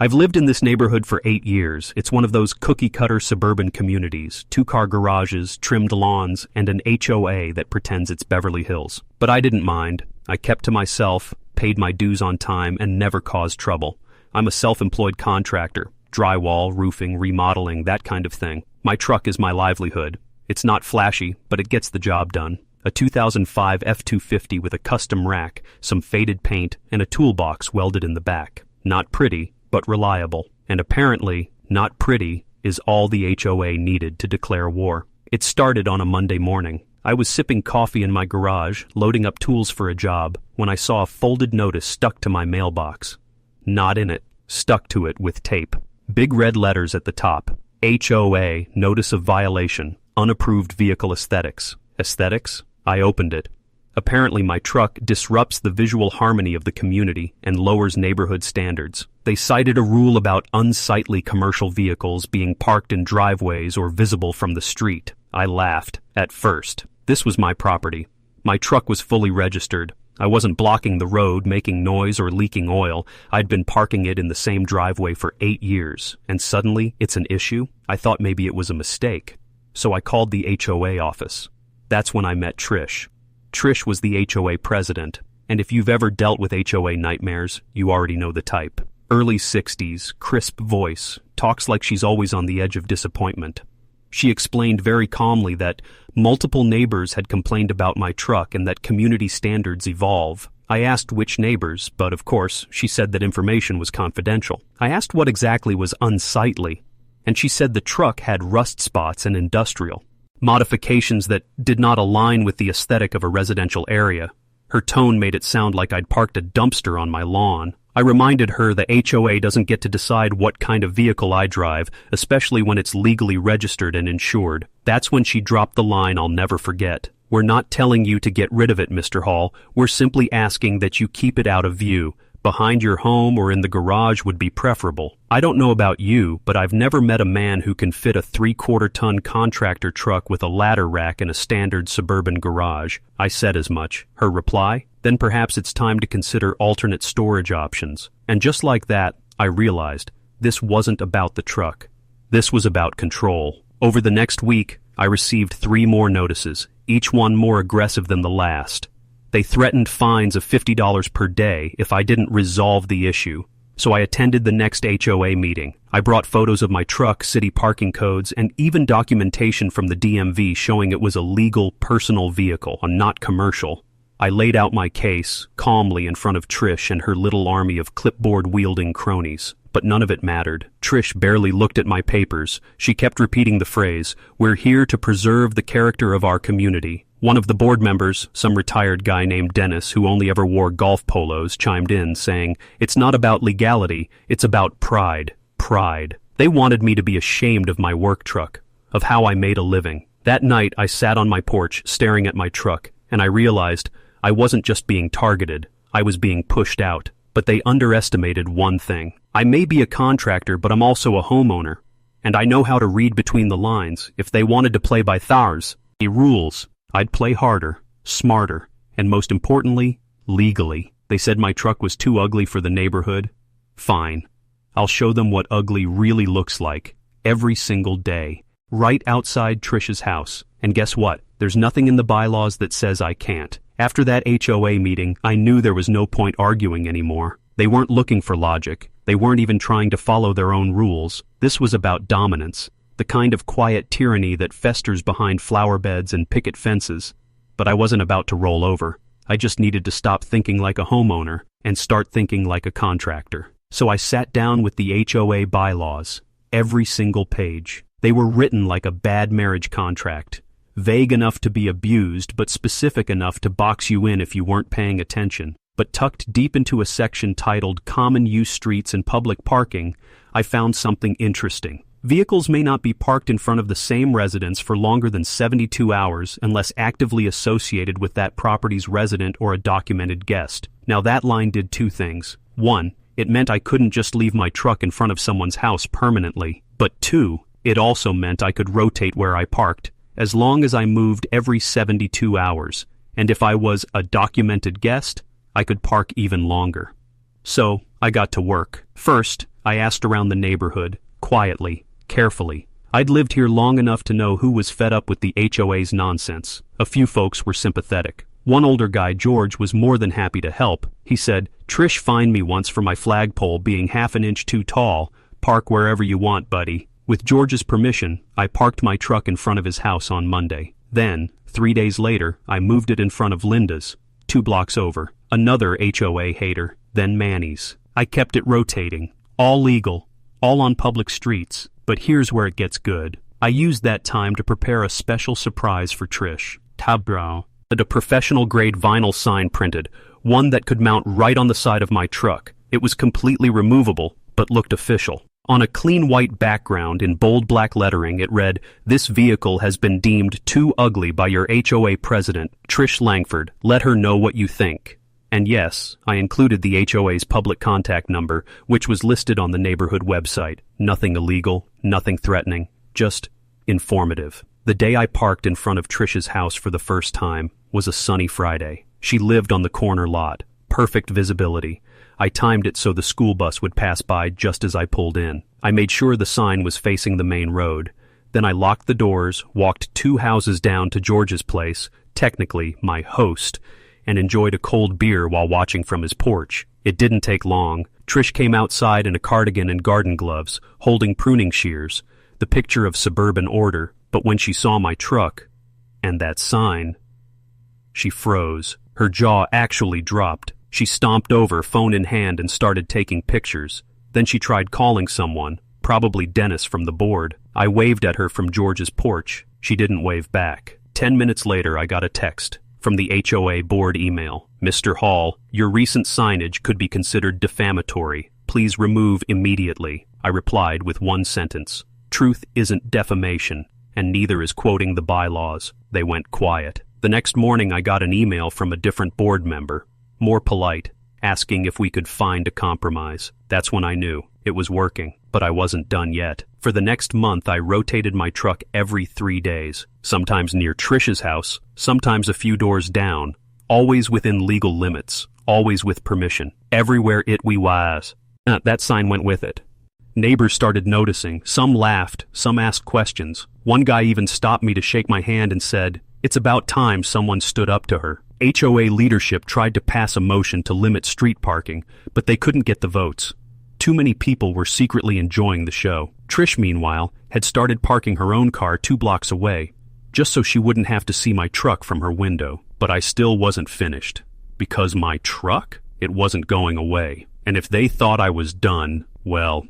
I've lived in this neighborhood for 8 years. It's one of those cookie-cutter suburban communities, two-car garages, trimmed lawns, and an HOA that pretends it's Beverly Hills. But I didn't mind. I kept to myself, paid my dues on time, and never caused trouble. I'm a self-employed contractor. Drywall, roofing, remodeling, that kind of thing. My truck is my livelihood. It's not flashy, but it gets the job done. A 2005 F-250 with a custom rack, some faded paint, and a toolbox welded in the back. Not pretty, but reliable. And apparently, not pretty is all the HOA needed to declare war. It started on a Monday morning. I was sipping coffee in my garage, loading up tools for a job, when I saw a folded notice stuck to my mailbox. Not in it, stuck to it with tape. Big red letters at the top. HOA, Notice of Violation, Unapproved Vehicle Aesthetics. Aesthetics? I opened it. Apparently my truck disrupts the visual harmony of the community and lowers neighborhood standards. They cited a rule about unsightly commercial vehicles being parked in driveways or visible from the street. I laughed, at first. This was my property. My truck was fully registered. I wasn't blocking the road, making noise, or leaking oil. I'd been parking it in the same driveway for 8 years, and suddenly it's an issue? I thought maybe it was a mistake. So I called the HOA office. That's when I met Trish. Trish was the HOA president, and if you've ever dealt with HOA nightmares, you already know the type. Early 60s, crisp voice, talks like she's always on the edge of disappointment. She explained very calmly that multiple neighbors had complained about my truck and that community standards evolve. I asked which neighbors, but of course, she said that information was confidential. I asked what exactly was unsightly, and she said the truck had rust spots and industrial. Modifications that did not align with the aesthetic of a residential area. Her tone made it sound like I'd parked a dumpster on my lawn. I reminded her the HOA doesn't get to decide what kind of vehicle I drive, especially when it's legally registered and insured. That's when she dropped the line I'll never forget. We're not telling you to get rid of it, Mr. Hall. We're simply asking that you keep it out of view. Behind your home or in the garage would be preferable. I don't know about you, but I've never met a man who can fit a 3/4-ton contractor truck with a ladder rack in a standard suburban garage. I said as much. Her reply? Then perhaps it's time to consider alternate storage options. And just like that, I realized this wasn't about the truck. This was about control. Over the next week, I received 3 more notices, each one more aggressive than the last. They threatened fines of $50 per day if I didn't resolve the issue. So I attended the next HOA meeting. I brought photos of my truck, city parking codes, and even documentation from the DMV showing it was a legal personal vehicle, not commercial. I laid out my case, calmly in front of Trish and her little army of clipboard-wielding cronies. But none of it mattered. Trish barely looked at my papers. She kept repeating the phrase, "We're here to preserve the character of our community." One of the board members, some retired guy named Dennis who only ever wore golf polos, chimed in, saying, "It's not about legality, it's about pride. Pride." They wanted me to be ashamed of my work truck, of how I made a living. That night, I sat on my porch staring at my truck, and I realized I wasn't just being targeted, I was being pushed out. But they underestimated one thing. I may be a contractor, but I'm also a homeowner, and I know how to read between the lines. If they wanted to play by thars, the rules, I'd play harder, smarter, and most importantly, legally. They said my truck was too ugly for the neighborhood. Fine. I'll show them what ugly really looks like, every single day, right outside Trish's house. And guess what? There's nothing in the bylaws that says I can't. After that HOA meeting, I knew there was no point arguing anymore. They weren't looking for logic. They weren't even trying to follow their own rules. This was about dominance, the kind of quiet tyranny that festers behind flower beds and picket fences. But I wasn't about to roll over. I just needed to stop thinking like a homeowner and start thinking like a contractor. So I sat down with the HOA bylaws, every single page. They were written like a bad marriage contract. Vague enough to be abused, but specific enough to box you in if you weren't paying attention. But tucked deep into a section titled Common Use Streets and Public Parking, I found something interesting. Vehicles may not be parked in front of the same residence for longer than 72 hours unless actively associated with that property's resident or a documented guest. Now that line did 2 things. 1, it meant I couldn't just leave my truck in front of someone's house permanently. But 2, it also meant I could rotate where I parked, as long as I moved every 72 hours, and if I was a documented guest, I could park even longer. So, I got to work. First, I asked around the neighborhood, quietly, carefully. I'd lived here long enough to know who was fed up with the HOA's nonsense. A few folks were sympathetic. One older guy, George, was more than happy to help. He said, "Trish fined me once for my flagpole being half an inch too tall. Park wherever you want, buddy." With George's permission, I parked my truck in front of his house on Monday. Then, 3 days later, I moved it in front of Linda's, 2 blocks over. Another HOA hater, then Manny's. I kept it rotating. All legal, all on public streets. But here's where it gets good. I used that time to prepare a special surprise for Trish. Tabra. A professional-grade vinyl sign printed, one that could mount right on the side of my truck. It was completely removable, but looked official. On a clean white background in bold black lettering, it read, "This vehicle has been deemed too ugly by your HOA president, Trish Langford. Let her know what you think." And yes, I included the HOA's public contact number, which was listed on the neighborhood website. Nothing illegal, nothing threatening, just informative. The day I parked in front of Trish's house for the first time was a sunny Friday. She lived on the corner lot. Perfect visibility. I timed it so the school bus would pass by just as I pulled in. I made sure the sign was facing the main road. Then I locked the doors, walked 2 houses down to George's place, technically my host, and enjoyed a cold beer while watching from his porch. It didn't take long. Trish came outside in a cardigan and garden gloves, holding pruning shears, the picture of suburban order. But when she saw my truck, and that sign, she froze. Her jaw actually dropped. She stomped over, phone in hand, and started taking pictures. Then she tried calling someone, probably Dennis from the board. I waved at her from George's porch. She didn't wave back. 10 minutes later, I got a text from the HOA board email. "Mr. Hall, your recent signage could be considered defamatory. Please remove immediately." I replied with one sentence. "Truth isn't defamation, and neither is quoting the bylaws." They went quiet. The next morning I got an email from a different board member, more polite, asking if we could find a compromise. That's when I knew it was working, but I wasn't done yet. For the next month I rotated my truck every 3 days, sometimes near Trish's house, sometimes a few doors down, always within legal limits, always with permission. Everywhere it we was. That sign went with it. Neighbors started noticing. Some laughed, some asked questions. One guy even stopped me to shake my hand and said, "It's about time someone stood up to her." HOA leadership tried to pass a motion to limit street parking, but they couldn't get the votes. Too many people were secretly enjoying the show. Trish, meanwhile, had started parking her own car 2 blocks away, just so she wouldn't have to see my truck from her window. But I still wasn't finished. Because my truck? It wasn't going away. And if they thought I was done, well,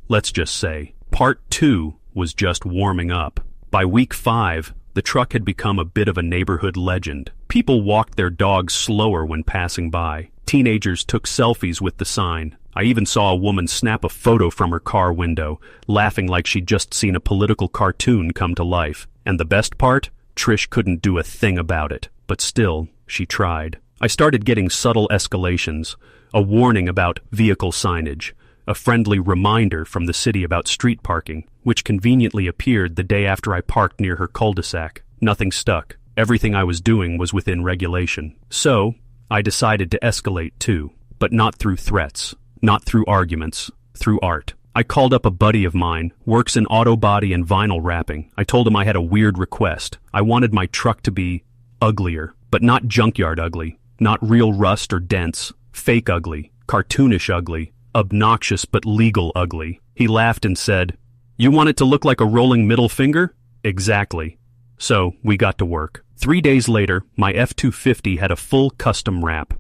let's just say, part 2 was just warming up. By week 5, the truck had become a bit of a neighborhood legend. People walked their dogs slower when passing by. Teenagers took selfies with the sign. I even saw a woman snap a photo from her car window, laughing like she'd just seen a political cartoon come to life. And the best part? Trish couldn't do a thing about it. But still, she tried. I started getting subtle escalations, a warning about vehicle signage, a friendly reminder from the city about street parking, which conveniently appeared the day after I parked near her cul-de-sac. Nothing stuck. Everything I was doing was within regulation. So, I decided to escalate too, but not through threats, not through arguments, through art. I called up a buddy of mine, works in auto body and vinyl wrapping. I told him I had a weird request. I wanted my truck to be uglier, but not junkyard ugly, not real rust or dents, fake ugly, cartoonish ugly, obnoxious but legal ugly. He laughed and said, "You want it to look like a rolling middle finger?" Exactly. So, we got to work. 3 days later, my F-250 had a full custom wrap.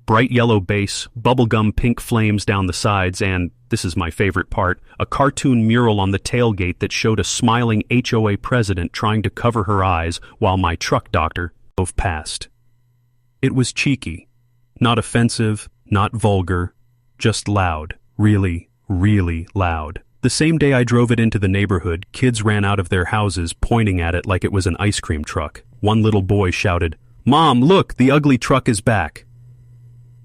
Bright yellow base, bubblegum pink flames down the sides, and, this is my favorite part, a cartoon mural on the tailgate that showed a smiling HOA president trying to cover her eyes while my truck doctor drove past. It was cheeky. Not offensive, not vulgar, just loud. Really, really loud. The same day I drove it into the neighborhood, kids ran out of their houses pointing at it like it was an ice cream truck. One little boy shouted, "Mom, look, the ugly truck is back."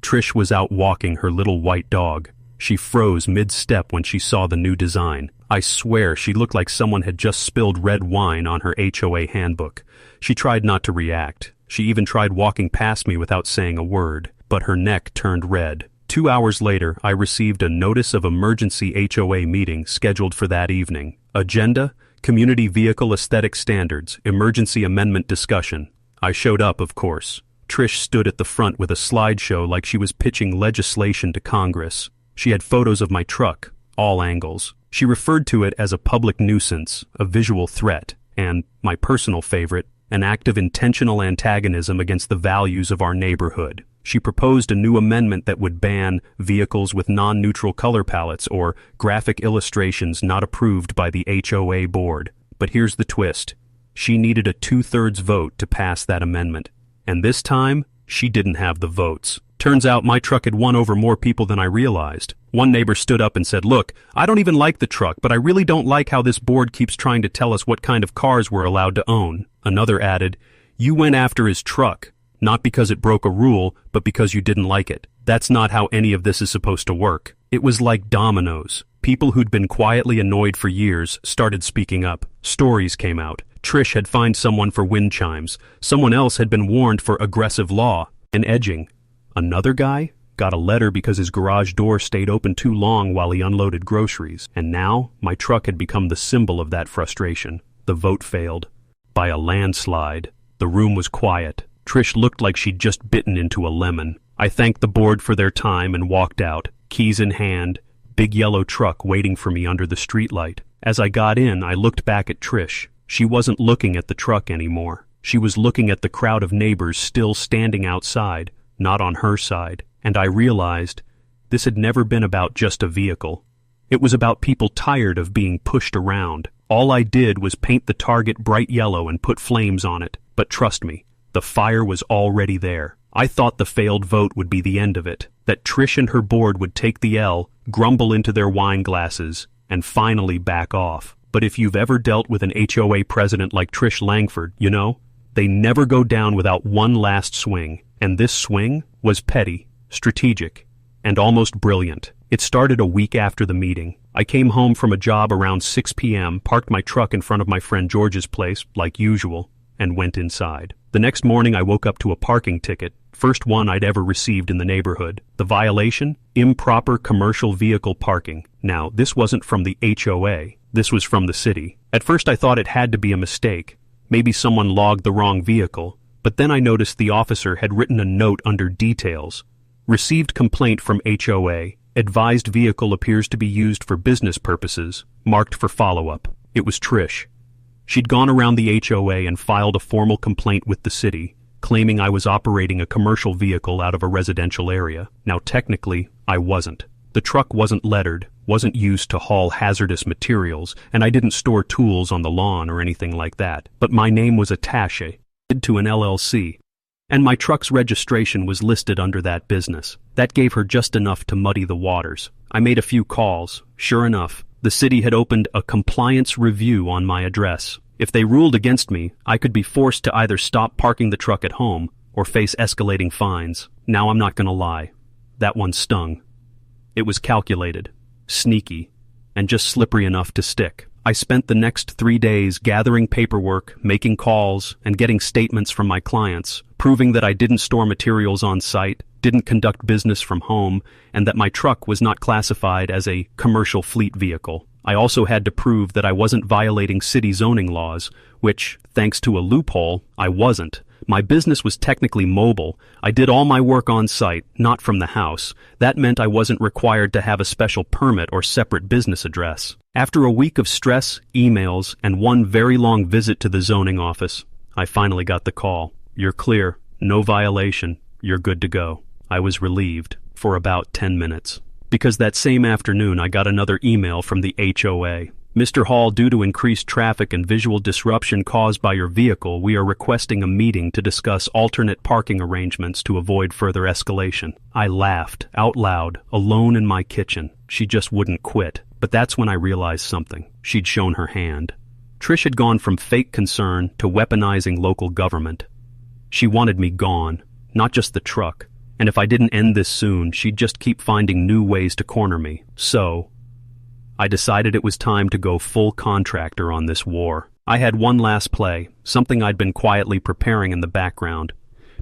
Trish was out walking her little white dog. She froze mid-step when she saw the new design. I swear she looked like someone had just spilled red wine on her HOA handbook. She tried not to react. She even tried walking past me without saying a word, but her neck turned red. 2 hours later, I received a notice of emergency HOA meeting scheduled for that evening. Agenda: Community Vehicle Aesthetic Standards, Emergency Amendment Discussion. I showed up, of course. Trish stood at the front with a slideshow like she was pitching legislation to Congress. She had photos of my truck, all angles. She referred to it as a public nuisance, a visual threat, and, my personal favorite, an act of intentional antagonism against the values of our neighborhood. She proposed a new amendment that would ban vehicles with non-neutral color palettes or graphic illustrations not approved by the HOA board. But here's the twist. She needed a 2/3 vote to pass that amendment. And this time, she didn't have the votes. Turns out my truck had won over more people than I realized. One neighbor stood up and said, "Look, I don't even like the truck, but I really don't like how this board keeps trying to tell us what kind of cars we're allowed to own." Another added, "You went after his truck, not because it broke a rule, but because you didn't like it. That's not how any of this is supposed to work." It was like dominoes. People who'd been quietly annoyed for years started speaking up. Stories came out. Trish had fined someone for wind chimes. Someone else had been warned for aggressive law and edging. Another guy got a letter because his garage door stayed open too long while he unloaded groceries. And now, my truck had become the symbol of that frustration. The vote failed. By a landslide. The room was quiet. Trish looked like she'd just bitten into a lemon. I thanked the board for their time and walked out, keys in hand, big yellow truck waiting for me under the streetlight. As I got in, I looked back at Trish. She wasn't looking at the truck anymore. She was looking at the crowd of neighbors still standing outside, not on her side. And I realized this had never been about just a vehicle. It was about people tired of being pushed around. All I did was paint the target bright yellow and put flames on it. But trust me, the fire was already there. I thought the failed vote would be the end of it, that Trish and her board would take the L, grumble into their wine glasses, and finally back off. But if you've ever dealt with an HOA president like Trish Langford, you know, they never go down without one last swing. And this swing was petty, strategic, and almost brilliant. It started a week after the meeting. I came home from a job around 6 p.m., parked my truck in front of my friend George's place, like usual, and went inside. The next morning I woke up to a parking ticket, first one I'd ever received in the neighborhood. The violation? Improper commercial vehicle parking. Now, this wasn't from the HOA. This was from the city. At first I thought it had to be a mistake. Maybe someone logged the wrong vehicle. But then I noticed the officer had written a note under details. Received complaint from HOA. Advised vehicle appears to be used for business purposes. Marked for follow-up. It was Trish. She'd gone around the HOA and filed a formal complaint with the city, claiming I was operating a commercial vehicle out of a residential area. Now technically, I wasn't. The truck wasn't lettered, wasn't used to haul hazardous materials, and I didn't store tools on the lawn or anything like that. But my name was attaché to an LLC, and my truck's registration was listed under that business. That gave her just enough to muddy the waters. I made a few calls. Sure enough, the city had opened a compliance review on my address. If they ruled against me, I could be forced to either stop parking the truck at home or face escalating fines. Now I'm not gonna lie. That one stung. It was calculated, sneaky, and just slippery enough to stick. I spent the next 3 days gathering paperwork, making calls, and getting statements from my clients, proving that I didn't store materials on site, didn't conduct business from home, and that my truck was not classified as a commercial fleet vehicle. I also had to prove that I wasn't violating city zoning laws, which, thanks to a loophole, I wasn't. My business was technically mobile. I did all my work on site, not from the house. That meant I wasn't required to have a special permit or separate business address. After a week of stress, emails, and one very long visit to the zoning office, I finally got the call. "You're clear. No violation. You're good to go." I was relieved for about 10 minutes. Because that same afternoon I got another email from the HOA. "Mr. Hall, due to increased traffic and visual disruption caused by your vehicle, we are requesting a meeting to discuss alternate parking arrangements to avoid further escalation." I laughed, out loud, alone in my kitchen. She just wouldn't quit. But that's when I realized something. She'd shown her hand. Trish had gone from fake concern to weaponizing local government. She wanted me gone, not just the truck. And if I didn't end this soon, she'd just keep finding new ways to corner me. So I decided it was time to go full contractor on this war. I had one last play, something I'd been quietly preparing in the background.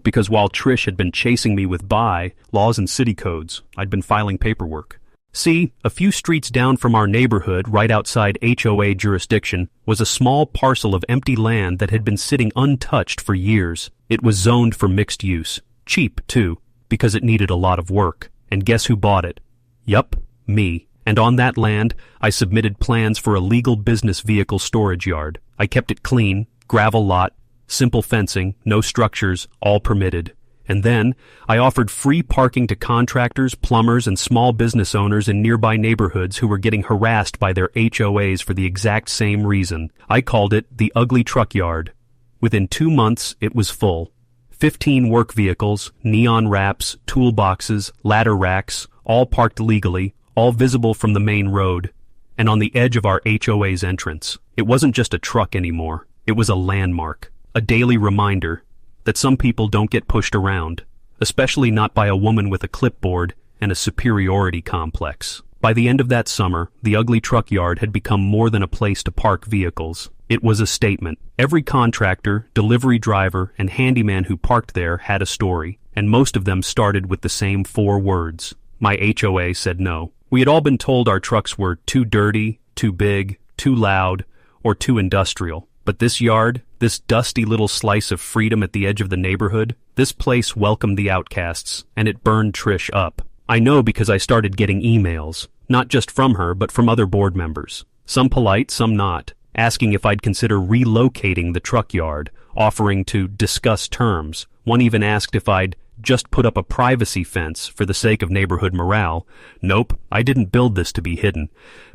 because while Trish had been chasing me with laws and city codes, I'd been filing paperwork. See, a few streets down from our neighborhood, right outside HOA jurisdiction, was a small parcel of empty land that had been sitting untouched for years. It was zoned for mixed use. Cheap, too, because it needed a lot of work. And guess who bought it? Yup, me. And on that land, I submitted plans for a legal business vehicle storage yard. I kept it clean, gravel lot, simple fencing, no structures, all permitted. And then, I offered free parking to contractors, plumbers, and small business owners in nearby neighborhoods who were getting harassed by their HOAs for the exact same reason. I called it the Ugly Truck Yard. Within 2 months, it was full. 15 work vehicles, neon wraps, toolboxes, ladder racks, all parked legally, all visible from the main road, and on the edge of our HOA's entrance. It wasn't just a truck anymore. It was a landmark, a daily reminder that some people don't get pushed around, especially not by a woman with a clipboard and a superiority complex. By the end of that summer, the Ugly Truck Yard had become more than a place to park vehicles. It was a statement. Every contractor, delivery driver, and handyman who parked there had a story, and most of them started with the same 4 words. My HOA said no. We had all been told our trucks were too dirty, too big, too loud, or too industrial. But this yard, this dusty little slice of freedom at the edge of the neighborhood, this place welcomed the outcasts, and it burned Trish up. I know because I started getting emails, not just from her, but from other board members. Some polite, some not, asking if I'd consider relocating the truck yard, offering to discuss terms. One even asked if I'd just put up a privacy fence for the sake of neighborhood morale. Nope, I didn't build this to be hidden.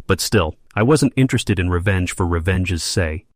But still, I wasn't interested in revenge for revenge's sake.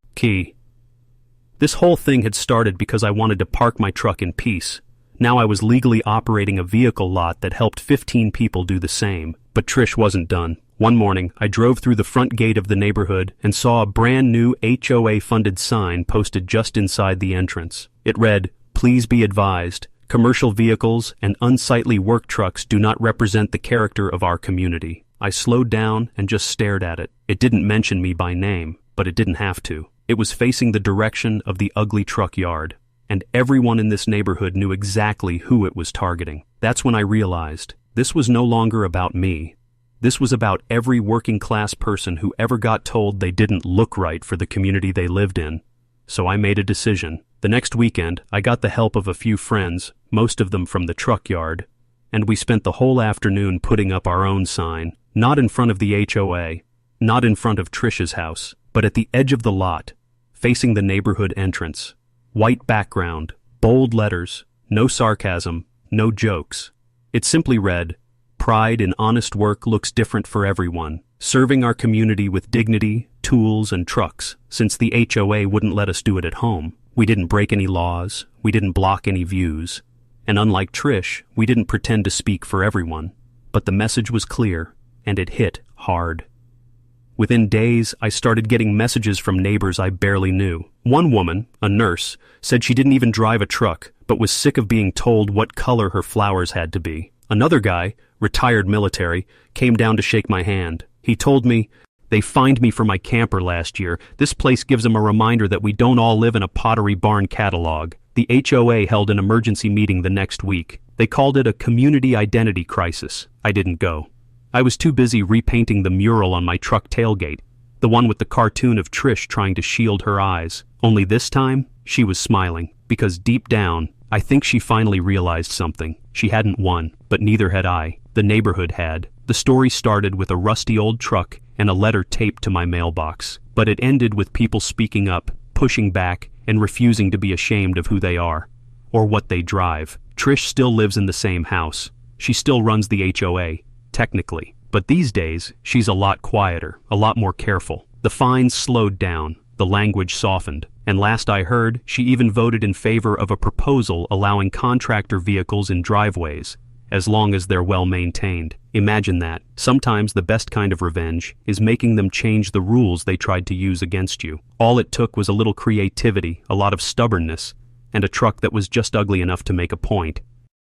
This whole thing had started because I wanted to park my truck in peace. Now I was legally operating a vehicle lot that helped 15 people do the same. But Trish wasn't done. One morning, I drove through the front gate of the neighborhood and saw a brand new HOA-funded sign posted just inside the entrance. It read, "Please be advised, commercial vehicles and unsightly work trucks do not represent the character of our community." I slowed down and just stared at it. It didn't mention me by name, but it didn't have to. It was facing the direction of the Ugly Truck Yard, and everyone in this neighborhood knew exactly who it was targeting. That's when I realized this was no longer about me. This was about every working-class person who ever got told they didn't look right for the community they lived in. So I made a decision. The next weekend, I got the help of a few friends, most of them from the truck yard, and we spent the whole afternoon putting up our own sign, not in front of the HOA, not in front of Trish's house, but at the edge of the lot, facing the neighborhood entrance. White background, bold letters, no sarcasm, no jokes. It simply read, "Pride in honest work looks different for everyone. Serving our community with dignity, tools, and trucks, since the HOA wouldn't let us do it at home. We didn't break any laws, we didn't block any views. And unlike Trish, we didn't pretend to speak for everyone. But the message was clear, and it hit hard." Within days, I started getting messages from neighbors I barely knew. One woman, a nurse, said she didn't even drive a truck, but was sick of being told what color her flowers had to be. Another guy, retired military, came down to shake my hand. He told me, "They fined me for my camper last year. This place gives them a reminder that we don't all live in a Pottery Barn catalog." The HOA held an emergency meeting the next week. They called it a community identity crisis. I didn't go. I was too busy repainting the mural on my truck tailgate, the one with the cartoon of Trish trying to shield her eyes. Only this time, she was smiling, because deep down, I think she finally realized something. She hadn't won, but neither had I. The neighborhood had. The story started with a rusty old truck and a letter taped to my mailbox. But it ended with people speaking up, pushing back, and refusing to be ashamed of who they are, or what they drive. Trish still lives in the same house. She still runs the HOA, technically. But these days, she's a lot quieter, a lot more careful. The fines slowed down, the language softened, and last I heard, she even voted in favor of a proposal allowing contractor vehicles in driveways, as long as they're well maintained. Imagine that. Sometimes the best kind of revenge is making them change the rules they tried to use against you. All it took was a little creativity, a lot of stubbornness, and a truck that was just ugly enough to make a point.